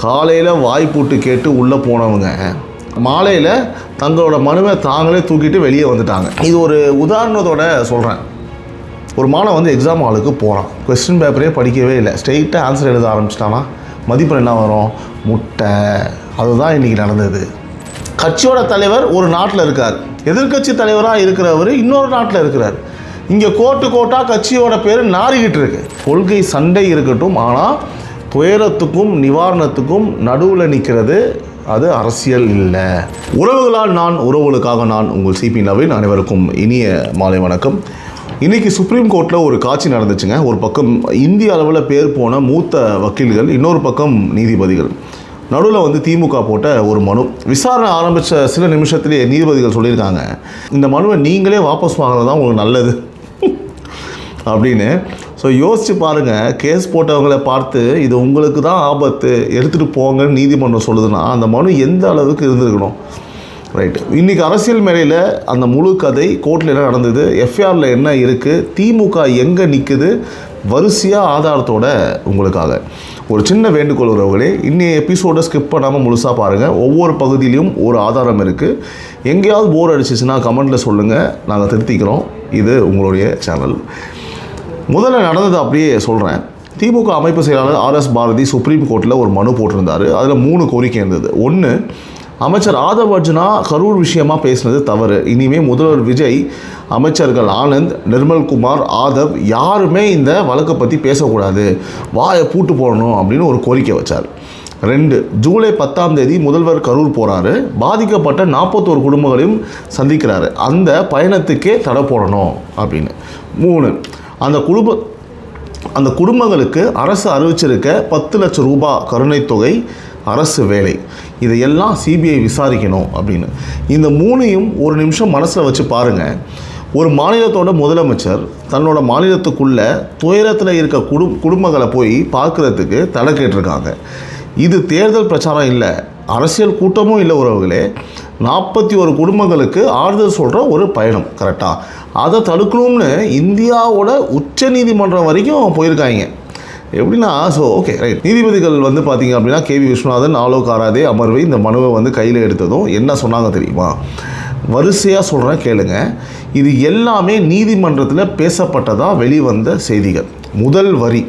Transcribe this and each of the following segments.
காலையில் வாய்ப்பூட்டு கேட்டு உள்ளே போனவங்க மாலையில் தங்களோட மனுவை தாங்களே தூக்கிட்டு வெளியே வந்துட்டாங்க. இது ஒரு உதாரணத்தோட சொல்கிறேன். ஒரு மாணவன் வந்து எக்ஸாம் ஹாலுக்கு போகிறான், கொஸ்டின் பேப்பரே படிக்கவே இல்லை, ஸ்ட்ரெயிட்டாக ஆன்சர் எழுத ஆரம்பிச்சிட்டானா மதிப்பெண் என்ன வரும்? முட்டை. அதுதான் இன்றைக்கி நடந்தது. கட்சியோட தலைவர் ஒரு நாட்டில் இருக்கார், எதிர்கட்சி தலைவராக இருக்கிறவர் இன்னொரு நாட்டில் இருக்கிறார். இங்கே கோட்டாக கட்சியோட பேர் நாறிக்கிட்டு இருக்கு. கொள்கை சண்டை இருக்கட்டும், ஆனால் துயரத்துக்கும் நிவாரணத்துக்கும் நடுவில் நிற்கிறது அது அரசியல் இல்லை. உறவுகளால் நான், உறவுகளுக்காக நான். உங்கள் சிபி நவீன். அனைவருக்கும் இனிய மாலை வணக்கம். இன்றைக்கி சுப்ரீம் கோர்ட்டில் ஒரு காட்சி நடந்துச்சுங்க. ஒரு பக்கம் இந்திய அளவில் பேர் போன மூத்த வக்கீல்கள், இன்னொரு பக்கம் நீதிபதிகள். நடுவில் வந்து திமுக போட்ட ஒரு மனு. விசாரணை ஆரம்பித்த சில நிமிஷத்துலேயே நீதிபதிகள் சொல்லியிருக்காங்க, இந்த மனுவை நீங்களே வாபஸ் வாங்குறது தான் உங்களுக்கு நல்லது அப்படின்னு. ஸோ யோசித்து பாருங்கள், கேஸ் போட்டவங்களை பார்த்து இது உங்களுக்கு தான் ஆபத்து, எடுத்துகிட்டு போங்கன்னு நீதிமன்றம் சொல்லுதுன்னா அந்த மனு எந்த அளவுக்கு இருந்திருக்கணும்? ரைட்டு. இன்றைக்கி அரசியல் மேடையில் அந்த முழு கதை கோர்ட்டில் என்ன நடந்தது, எஃப்ஐஆரில் என்ன இருக்குது, திமுக எங்கே நிற்குது, வரிசையாக ஆதாரத்தோட உங்களுக்காக ஒரு சின்ன வேண்டுகோள் உறவுகளே. இன்னைய எபிசோடை ஸ்கிப் பண்ணாமல் முழுசாக பாருங்கள். ஒவ்வொரு பகுதியிலையும் ஒரு ஆதாரம் இருக்குது. எங்கேயாவது போர் அடிச்சிச்சுன்னா கமெண்ட்டில் சொல்லுங்கள், நாங்கள் திருத்திக்கிறோம். இது உங்களுடைய சேனல். முதல்ல நடந்தது அப்படியே சொல்கிறேன். திமுக அமைப்பு செயலாளர் RS பாரதி சுப்ரீம் கோர்ட்டில் ஒரு மனு போட்டிருந்தார். அதில் 3 கோரிக்கை இருந்தது. ஒன்று, அமைச்சர் ஆதவ் அர்ஜுனா கரூர் விஷயமாக பேசினது தவறு. இனிமேல் முதல்வர் விஜய், அமைச்சர்கள் ஆனந்த், நிர்மல்குமார், ஆதவ் யாருமே இந்த வழக்கை பற்றி பேசக்கூடாது, வாயை பூட்டு போடணும் அப்படின்னு ஒரு கோரிக்கை வச்சார். 2, ஜூலை 10ஆம் தேதி முதல்வர் கரூர் போகிறாரு, பாதிக்கப்பட்ட 41 குடும்பங்களையும் சந்திக்கிறாரு, அந்த பயணத்துக்கே தடை போடணும் அப்படின்னு. 3, அந்த குடும்பங்களுக்கு அரசு அறிவிச்சிருக்க 10 லட்சம் ரூபாய் கருணை தொகை, அரசு வேலை, இதையெல்லாம் சிபிஐ விசாரிக்கணும் அப்படின்னு. இந்த 3ஐயும் ஒரு நிமிஷம் மனசில் வச்சு பாருங்கள். ஒரு மாநிலத்தோட முதலமைச்சர் தன்னோட மாநிலத்துக்குள்ளே துயரத்தில் இருக்க குடும்பங்களை போய் பார்க்குறதுக்கு தடை கேட்டிருக்காங்க. இது தேர்தல் பிரச்சாரம் இல்லை, அரசியல் கூட்டமும் இல்லை உறவுகளே. 41 குடும்பங்களுக்கு ஆறுதல் சொல்கிற ஒரு பயணம். கரெக்டாக அதை தடுக்கணும்னு இந்தியாவோட உச்ச நீதிமன்றம் வரைக்கும் போயிருக்காங்க. எப்படின்னா, ஸோ ஓகே ரைட். நீதிபதிகள் வந்து பார்த்திங்க அப்படின்னா KV விஸ்வநாதன், ஆலோக் ஆராதே அமர்வை இந்த மனுவை வந்து கையில் எடுத்ததும் என்ன சொன்னாங்க தெரியுமா? வரிசையாக சொல்கிறேன் கேளுங்க. இது எல்லாமே நீதிமன்றத்தில் பேசப்பட்டதாக வெளிவந்த செய்திகள். முதல் வரி,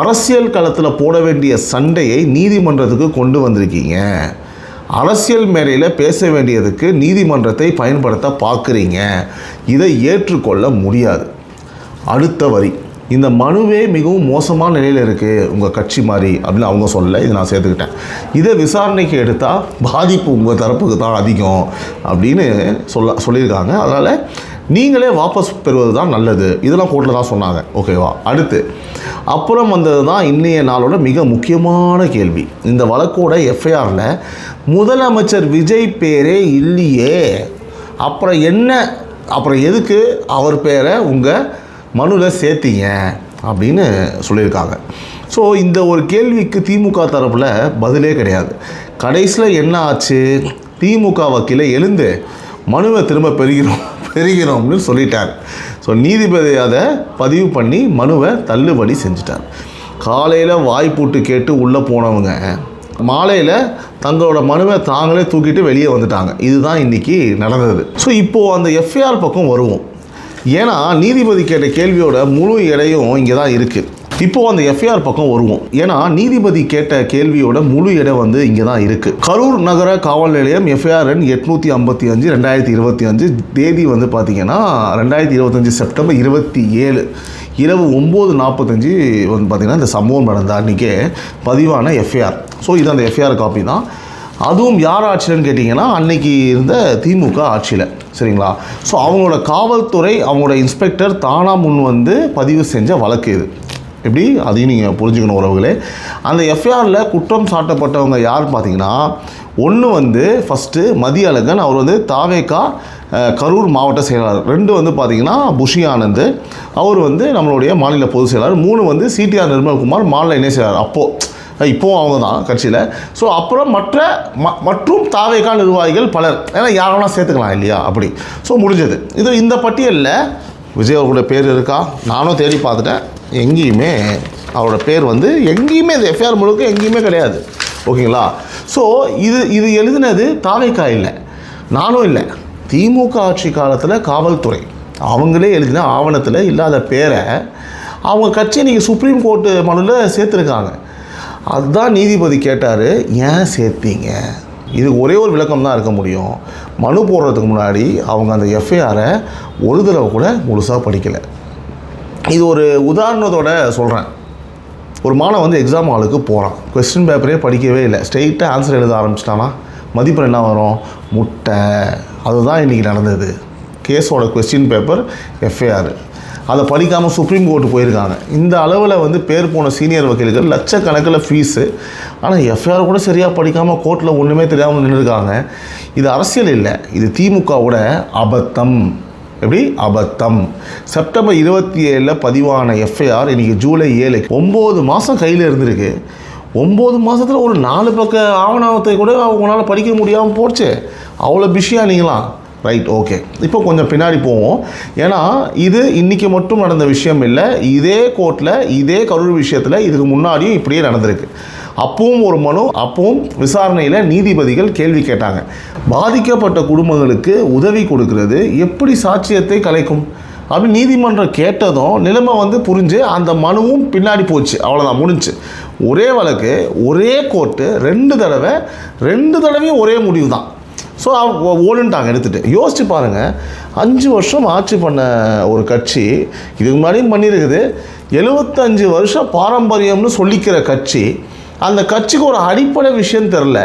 அரசியல் களத்தில் போட வேண்டிய சண்டையை நீதிமன்றத்துக்கு கொண்டு வந்திருக்கீங்க, அரசியல் மேடையில் பேச வேண்டியதுக்கு நீதிமன்றத்தை பயன்படுத்த பார்க்குறீங்க, இதை ஏற்றுக்கொள்ள முடியாது. அடுத்த வரி, இந்த மனுவே மிகவும் மோசமான நிலையில் இருக்குது உங்கள் கட்சி மாதிரி அப்படின்னு அவங்க சொல்ல, இதை நான் சேர்த்துக்கிட்டேன். இதை விசாரணைக்கு எடுத்தால் பாதிப்பு உங்கள் தரப்புக்கு தான் அதிகம் அப்படின்னு சொல்லியிருக்காங்க. அதனால் நீங்களே வாபஸ் பெறுவது தான் நல்லது. இதெல்லாம் கோர்ட்டில் தான் சொன்னாங்க. ஓகேவா? அடுத்து அப்புறம் வந்தது தான் இன்றைய நாளோட மிக முக்கியமான கேள்வி. இந்த வழக்கோட எஃப்ஐஆரில் முதலமைச்சர் விஜய் பேரே இல்லையே, அப்புறம் எதுக்கு அவர் பேரை உங்கள் மனுவில் சேர்த்தீங்க அப்படின்னு சொல்லியிருக்காங்க. ஸோ இந்த ஒரு கேள்விக்கு திமுக தரப்பில் பதிலே கிடையாது. கடைசியில் என்ன ஆச்சு? திமுக வக்கீலை எழுந்து மனுவை திரும்ப பெறுகிறோம்னு சொல்லிட்டார். ஸோ நீதிபதி அதை பதிவு பண்ணி மனுவை தள்ளுபடி செஞ்சிட்டார். காலையில் வாய்ப்பூட்டு கேட்டு உள்ளே போனவங்க மாலையில் தங்களோட மனுவை தாங்களே தூக்கிட்டு வெளியே வந்துட்டாங்க. இதுதான் இன்றைக்கி நடந்தது. ஸோ இப்போது அந்த எஃப்ஐஆர் பக்கம் வருவோம். ஏன்னா நீதிபதி கேட்ட கேள்வியோட முழு எடையும் இங்கே தான் இருக்குது. இப்போது அந்த எஃப்ஐஆர் பக்கம் வருவோம். ஏன்னா நீதிபதி கேட்ட கேள்வியோட முழு எடை வந்து இங்கே தான் இருக்குது. கரூர் நகர காவல் நிலையம் எஃப்ஐஆர் எண் 855 2025, தேதி வந்து பார்த்திங்கன்னா 2025 செப்டம்பர் 27 இரவு 9:45 வந்து பார்த்திங்கன்னா இந்த சம்பவம் நடந்த அன்றைக்கே பதிவான எஃப்ஐஆர். ஸோ இது அந்த எஃப்ஐஆர் காப்பி தான். அதுவும் யார் ஆட்சியில்னு கேட்டிங்கன்னா அன்னைக்கு இருந்த திமுக ஆட்சியில். சரிங்களா? ஸோ அவங்களோட காவல்துறை, அவங்களோட இன்ஸ்பெக்டர் தானாக முன் வந்து பதிவு செஞ்ச வழக்கு இது. எப்படி அதையும் நீங்கள் புரிஞ்சுக்கணும் உறவுகளே. அந்த எஃப்ஐஆரில் குற்றம் சாட்டப்பட்டவங்க யார் பார்த்தீங்கன்னா, ஒன்று வந்து ஃபஸ்ட்டு மதியழகன், அவர் வந்து தாவேகா கரூர் மாவட்ட செயலாளர். 2 வந்து பார்த்திங்கன்னா புஷி ஆனந்த், அவர் வந்து நம்மளுடைய மாநில பொதுச் செயலாளர். 3 வந்து CTR நிர்மல்குமார், மாநில இணை செயலாளர். இப்போவும் அவங்க தான் கட்சியில். ஸோ அப்புறம் மற்றும் தாவேகா நிர்வாகிகள் பலர், ஏன்னா யாரெல்லாம் சேர்த்துக்கலாம் இல்லையா, அப்படி. ஸோ முடிஞ்சது. இந்த பட்டியலில் விஜய் அவர்களுடைய பேர் இருக்கா? நானும் தேடி பார்த்துட்டேன், எங்கேயுமே அவரோட பேர் வந்து எங்கேயுமே இந்த எஃப்ஐஆர் முழுக்க எங்கேயுமே கிடையாது. ஓகேங்களா? ஸோ இது எழுதினது தாவேக்கா இல்லை, நானும் இல்லை. திமுக ஆட்சி காலத்தில் காவல்துறை அவங்களே எழுதின ஆவணத்தில் இல்லாத பேரை அவங்க கட்சியை நீங்கள் சுப்ரீம் கோர்ட்டு மனுவில் சேர்த்துருக்காங்க. அதுதான் நீதிபதி கேட்டார், ஏன் சேர்த்தீங்க? இதுக்கு ஒரே ஒரு விளக்கம் தான் இருக்க முடியும். மனு போடுறதுக்கு முன்னாடி அவங்க அந்த எஃப்ஐஆரை ஒரு தடவை கூட முழுசாக படிக்கலை. இது ஒரு உதாரணத்தோட சொல்கிறேன். ஒரு மாணவன் வந்து எக்ஸாம் ஹாலுக்கு போகிறான், கொஸ்டின் பேப்பரே படிக்கவே இல்லை, ஸ்ட்ரெயிட்டாக ஆன்சர் எழுத ஆரம்பிச்சிட்டானா மதிப்பெண் என்ன வரும்? முட்டை. அதுதான் இன்றைக்கி நடந்தது. கேஸோட கொஸ்டின் பேப்பர் எஃப்ஐஆர், அதை படிக்காமல் சுப்ரீம் கோர்ட்டு போயிருக்காங்க. இந்த அளவில் வந்து பேர் போன சீனியர் வக்கீல்கள் லட்சக்கணக்கில் ஃபீஸு, ஆனால் எஃப்ஐஆர் கூட சரியாக படிக்காமல் கோர்ட்டில் ஒன்றுமே தெரியாமல் நின்றுருக்காங்க. இது அரசியல் இல்லை, இது திமுகவோட அபத்தம். எப்படி அபத்தம்? செப்டம்பர் 27 பதிவான எஃப்ஐஆர் இன்றைக்கி ஜூலை 7, 9 மாதம் கையில் இருந்திருக்கு. 9 மாதத்தில் ஒரு 4 பக்க ஆவணத்தை கூட அவங்களால படிக்க முடியாமல் போச்சு. அவ்வளோ பிஸியாக நீங்களாம். Right, okay. இப்போ கொஞ்சம் பின்னாடி போவோம். ஏன்னா இது இன்றைக்கி மட்டும் நடந்த விஷயம் இல்லை. இதே கோர்ட்டில் இதே கரூர் விஷயத்தில் இதுக்கு முன்னாடியும் இப்படியே நடந்திருக்கு. அப்பவும் ஒரு மனு, அப்பவும் விசாரணையில் நீதிபதிகள் கேள்வி கேட்டாங்க. பாதிக்கப்பட்ட குடும்பங்களுக்கு உதவி கொடுக்கறது எப்படி சாட்சியத்தை கலைக்கும் அப்படின்னு நீதிமன்றம் கேட்டதும் நிலைமை வந்து புரிஞ்சு அந்த மனுவும் பின்னாடி போச்சு. அவ்வளோதான், முடிஞ்சு. ஒரே வழக்கு, ஒரே கோர்ட்டு, 2 தடவையும் ஒரே முடிவு தான். ஸோ ஓடுன்ட்டாங்க எடுத்துகிட்டு. யோசிச்சு பாருங்கள், 5 வருஷம் ஆட்சி பண்ண ஒரு கட்சி, இதுக்கு முன்னாடியும் பண்ணியிருக்குது. 75 வருஷம் பாரம்பரியம்னு சொல்லிக்கிற கட்சி, அந்த கட்சிக்கு ஒரு அடிப்படை விஷயம் தெரில.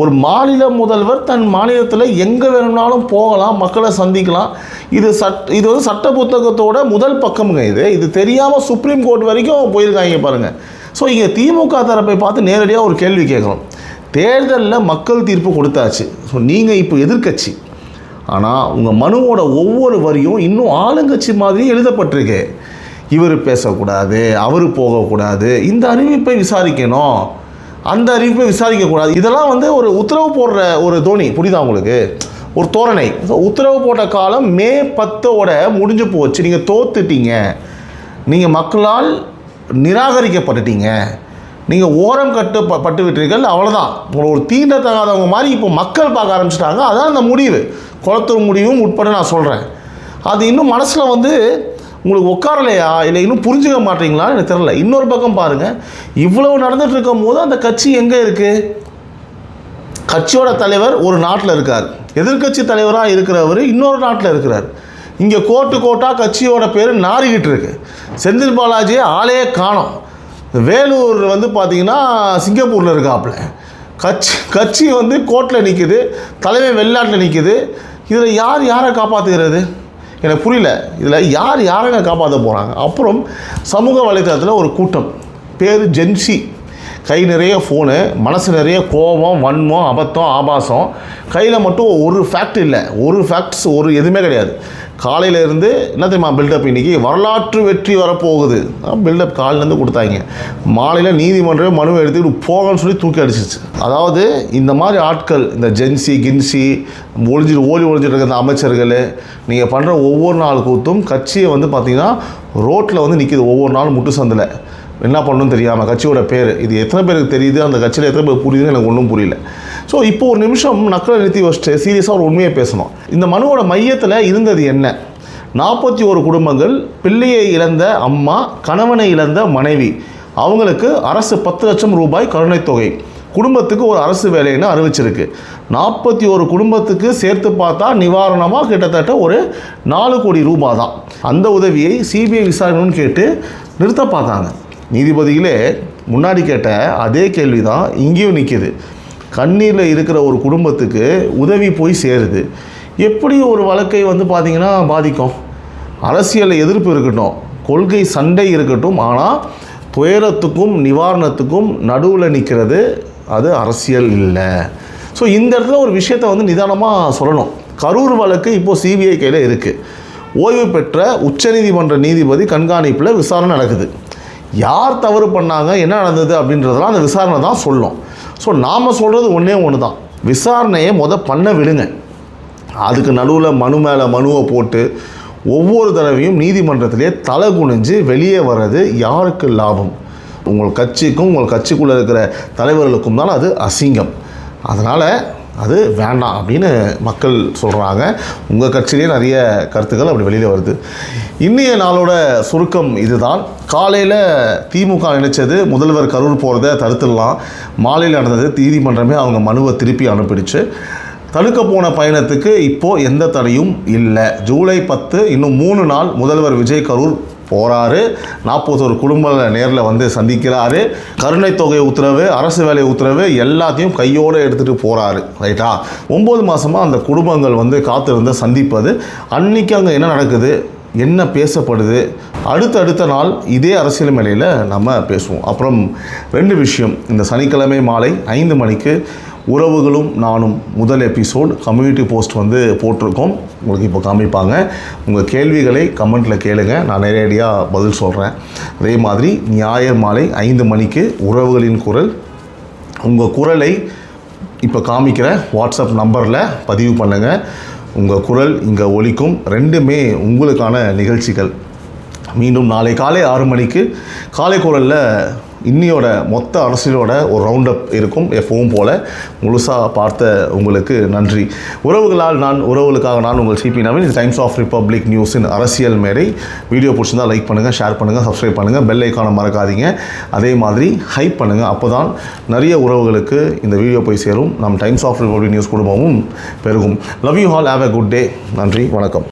ஒரு மாநில முதல்வர் தன் மாநிலத்தில் எங்கே வேணும்னாலும் போகலாம், மக்களை சந்திக்கலாம். இது வந்து சட்ட புத்தகத்தோட முதல் பக்கமுங்க. இது தெரியாமல் சுப்ரீம் கோர்ட் வரைக்கும் போயிருக்காங்க பாருங்கள். ஸோ இங்கே திமுக தரப்பை பார்த்து நேரடியாக ஒரு கேள்வி கேட்கணும். தேர்தலில் மக்கள் தீர்ப்பு கொடுத்தாச்சு. ஸோ நீங்கள் இப்போ எதிர்க்கட்சி, ஆனால் உங்கள் மனுவோட ஒவ்வொரு வரியும் இன்னும் ஆளுங்கட்சி மாதிரி எழுதப்பட்டிருக்கு. இவர் பேசக்கூடாது, அவர் போகக்கூடாது, இந்த அறிவிப்பை விசாரிக்கணும், அந்த அறிவிப்பை விசாரிக்கக்கூடாது. இதெல்லாம் வந்து ஒரு உத்தரவு போடுற ஒரு தோனி, புரியுதா உங்களுக்கு? ஒரு தோரணை. உத்தரவு போட்ட காலம் மே 10 முடிஞ்சு போச்சு. நீங்கள் தோத்துட்டீங்க, நீங்கள் மக்களால் நிராகரிக்கப்பட்டுட்டீங்க, நீங்கள் ஓரம் கட்டுப்பட்டு விட்டீர்கள். அவ்வளோதான். ஒரு தீண்டத்தகாதவங்க மாதிரி இப்போ மக்கள் பார்க்க ஆரம்பிச்சிட்டாங்க. அதான் அந்த முடிவு, குளத்தூர் முடிவும் உட்பட நான் சொல்கிறேன். அது இன்னும் மனசில் வந்து உங்களுக்கு உட்காரலையா, இல்லை இன்னும் புரிஞ்சுக்க மாட்டீங்களான்னு எனக்கு தெரியல. இன்னொரு பக்கம் பாருங்கள், இவ்வளவு நடந்துட்டு இருக்கும் போது அந்த கட்சி எங்கே இருக்குது? கட்சியோட தலைவர் ஒரு நாட்டில் இருக்கார், எதிர்கட்சி தலைவராக இருக்கிறவர் இன்னொரு நாட்டில் இருக்கிறார். இங்கே கோட்டாக கட்சியோட பேர் நாறிக்கிட்டு இருக்கு. செந்தில் பாலாஜியை ஆளையே காணோம். வேலூர் வந்து பார்த்திங்கன்னா சிங்கப்பூரில் இருக்காப்புல. கட்சி வந்து கோர்ட்டில் நிற்குது, தலைமை வெளிநாட்டில் நிற்குது. இதில் யாரை காப்பாற்றுகிறது எனக்கு புரியல. இதில் யாரை காப்பாற்ற போகிறாங்க? அப்புறம் சமூக வலைத்தளத்தில் ஒரு கூட்டம், பேர் ஜென்சி. கை நிறைய ஃபோனு, மனசு நிறைய கோபம், வன்மம், அபத்தம், ஆபாசம். கையில் மட்டும் ஒரு ஃபேக்ட் இல்லை, ஒரு ஃபேக்ட்ஸ் எதுவுமே கிடையாது. காலையில் இருந்து என்ன தெரியுமா பில்டப்? இன்றைக்கி வரலாற்று வெற்றி வரப்போகுது. பில்டப் காலையிலேருந்து கொடுத்தாங்க. மாலையில் நீதிமன்றம் மனுவை எடுத்துக்கிட்டு போகணும்னு சொல்லி தூக்கி அடிச்சிச்சு. அதாவது இந்த மாதிரி ஆட்கள், இந்த ஜென்சி கின்சி ஒளிஞ்சிட்டு இருக்க இந்த அமைச்சர்கள், நீங்கள் பண்ணுற ஒவ்வொரு நாள் கூத்தும் கட்சியை வந்து பார்த்திங்கன்னா ரோட்டில் வந்து நிற்கிது. ஒவ்வொரு நாளும் முட்டு சந்தில் என்ன பண்ணணும்னு தெரியாமல். கட்சியோட பேர் இது எத்தனை பேருக்கு தெரியுது, அந்த கட்சியில் எத்தனை பேர் புரியுதுன்னு எனக்கு ஒன்றும் புரியல. ஸோ இப்போ ஒரு நிமிஷம் நக்கலை நிறுத்தி வச்சுட்டு சீரியஸாக ஒரு உண்மையை பேசணும். இந்த மனுவோட மையத்தில் இருந்தது என்ன? 41 குடும்பங்கள், பிள்ளையை இழந்த அம்மா, கணவனை இழந்த மனைவி, அவங்களுக்கு அரசு 10 லட்சம் ரூபாய் கருணைத் தொகை, குடும்பத்துக்கு ஒரு அரசு வேலைன்னு அறிவிச்சிருக்கு. 41 குடும்பத்துக்கு சேர்த்து பார்த்தா நிவாரணமாக கிட்டத்தட்ட ஒரு 4 கோடி ரூபாய் தான். அந்த உதவியை சிபிஐ விசாரணைன்னு கேட்டு நிறுத்த பார்த்தாங்க. நீதிபதிகளே முன்னாடி கேட்ட அதே கேள்வி தான் இங்கேயும் நிற்கிது. கண்ணீரில் இருக்கிற ஒரு குடும்பத்துக்கு உதவி போய் சேருது. எப்படி ஒரு வழக்கை வந்து பார்த்திங்கன்னா பாதிக்கும்? அரசியல் எதிர்ப்பு இருக்கட்டும், கொள்கை சண்டை இருக்கட்டும், ஆனால் துயரத்துக்கும் நிவாரணத்துக்கும் நடுவில் நிற்கிறது அது அரசியல் இல்லை. ஸோ இந்த இடத்துல ஒரு விஷயத்தை வந்து நிதானமாக சொல்லணும். கரூர் வழக்கு இப்போது சிபிஐ கையில் இருக்குது. ஓய்வு பெற்ற உச்சநீதிமன்ற நீதிபதி கண்காணிப்பில் விசாரணை நடக்குது. யார் தவறு பண்ணாங்க, என்ன நடந்தது அப்படின்றதெல்லாம் அந்த விசாரணை தான் சொல்லும். ஸோ நாம் சொல்கிறது ஒன்று தான், விசாரணையை பண்ண விடுங்க. அதுக்கு நடுவில் மனு மேலே மனுவை போட்டு ஒவ்வொரு தடவையும் நீதிமன்றத்திலே தலை குனிஞ்சு வெளியே வர்றது யாருக்கு லாபம்? உங்கள் கட்சிக்கும் உங்கள் கட்சிக்குள்ளே இருக்கிற தலைவர்களுக்கும் தான் அது அசிங்கம். அதனால் அது வேண்டாம் அப்படின்னு மக்கள் சொல்கிறாங்க. உங்கள் கட்சியிலே நிறைய கருத்துக்கள் அப்படி வெளியில் வருது. இன்றைய நாளோட சுருக்கம் இதுதான். காலையில் திமுக நினைச்சது முதல்வர் கரூர் போகிறத தடுத்துடலாம். மாலையில் நடந்தது, நீதிமன்றமே அவங்க மனுவை திருப்பி அனுப்பிடுச்சு. தடுக்க போன பயணத்துக்கு இப்போது எந்த தடையும் இல்லை. ஜூலை 10 இன்னும் 3 நாள் முதல்வர் விஜய் கரூர் போகிறாரு. 41 குடும்பங்களை நேரில் வந்து சந்திக்கிறாரு. கருணை தொகை உத்தரவு, அரசு வேலை உத்தரவு எல்லாத்தையும் கையோடு எடுத்துகிட்டு போகிறாரு. ரைட்டா? 9 மாதமாக அந்த குடும்பங்கள் வந்து காத்திருந்த சந்திப்பது. அன்றைக்கி அங்கே என்ன நடக்குது, என்ன பேசப்படுது, அடுத்த நாள் இதே அரசியல் மேலையில் நம்ம பேசுவோம். அப்புறம் 2 விஷயம். இந்த சனிக்கிழமை மாலை 5 மணிக்கு உறவுகளும் நானும் முதல் எபிசோட் கம்யூனிட்டி போஸ்ட் வந்து போட்டிருக்கோம். உங்களுக்கு இப்போ காமிப்பாங்க. உங்கள் கேள்விகளை கமெண்ட்டில் கேளுங்க, நான் நேரடியாக பதில் சொல்கிறேன். அதே மாதிரி ஞாயிறு மாலை 5 மணிக்கு உறவுகளின் குரல். உங்கள் குரலை இப்போ காமிக்கிற வாட்ஸ்அப் நம்பரில் பதிவு பண்ணுங்கள். உங்கள் குரல் இங்கே ஒலிக்கும். 2மே உங்களுக்கான நிகழ்ச்சிகள். மீண்டும் நாளை காலை 6 மணிக்கு காலை குரலில் இன்னியோட மொத்த அரசியலோட ஒரு ரவுண்ட் அப் இருக்கும். எப்பவும் போல் முழுசாக பார்த்த உங்களுக்கு நன்றி. உறவுகளால் நான், உறவுகளுக்காக நான் உங்கள் சிபி நவீன். இது டைம்ஸ் ஆஃப் ரிப்பப்ளிக் நியூஸின் அரசியல் மேடை. வீடியோ பிடிச்சிருந்தால் லைக் பண்ணுங்கள், ஷேர் பண்ணுங்கள், சப்ஸ்கிரைப் பண்ணுங்கள், பெல் ஐக்கானை மறக்காதீங்க. அதே மாதிரி ஹைப் பண்ணுங்கள். அப்போ தான் நிறைய உறவுகளுக்கு இந்த வீடியோ போய் சேரும். நம் டைம்ஸ் ஆஃப் ரிப்பப்ளிக் நியூஸ் குடும்பமும் பெருகும். Love you all. Have a good day. நன்றி, வணக்கம்.